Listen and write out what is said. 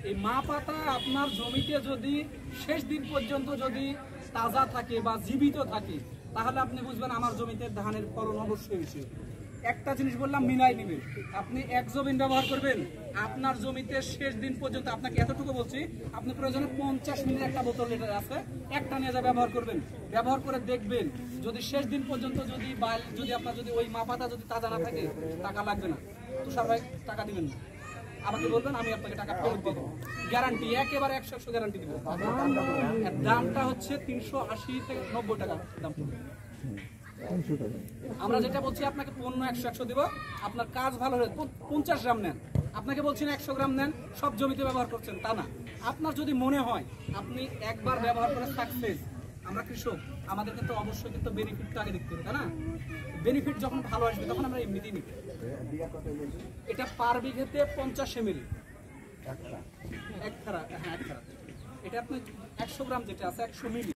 এই মা পাতা আপনার জমিতে যদি শেষ দিন পর্যন্ত যদি তাজা থাকে বা জীবিত থাকে, তাহলে আপনি বুঝবেন আমার জমিতে ধানের ফলন অবশ্যই হয়েছে। একটা জিনিস বললাম, মিলাই নেবেন। আপনি এক জমিন ব্যবহার করবেন, আপনার জমিতে শেষ দিন পর্যন্ত আপনাকে এতটুকু বলছি, আপনি প্রয়োজনে 50 মিলির একটা বোতল লিটার আছে, একটা নিয়ে যা ব্যবহার করবেন। ব্যবহার করে দেখবেন যদি শেষ দিন পর্যন্ত যদি আপনার যদি ওই মা পাতা যদি তাজা না থাকে, টাকা লাগবে না, তুষার ভাই টাকা দিবেন না, আমাকে বলবেন, আমি আপনাকে টাকা ফেরত দিয়ে দেবো। গ্যারান্টি, একেবারে 100% গ্যারান্টি দেবো। দামটা হচ্ছে 380 থেকে 90 টাকা দাম। আমরা যেটা বলছি আপনাকে পণ্য 100 দেবো, আপনার কাজ ভালো হলে 50 গ্রাম নেন, আপনাকে বলছি না 100 গ্রাম নেন, সব জমিতে ব্যবহার করছেন তা না। আপনার যদি মনে হয় আপনি একবার ব্যবহার করে সাকসেস, আমরা কৃষক, আমাদের কিন্তু অবশ্যই কিন্তু বেনিফিটটা আগে দেখতে হবে, তাই না? বেনিফিট যখন ভালো আসবে তখন আমরা এমনিতেই নিই। এটা পার বিঘেতে 50 ml এক খারা, হ্যাঁ এক খারা। এটা আপনি 100 গ্রাম যেটা আছে 100 মিলি।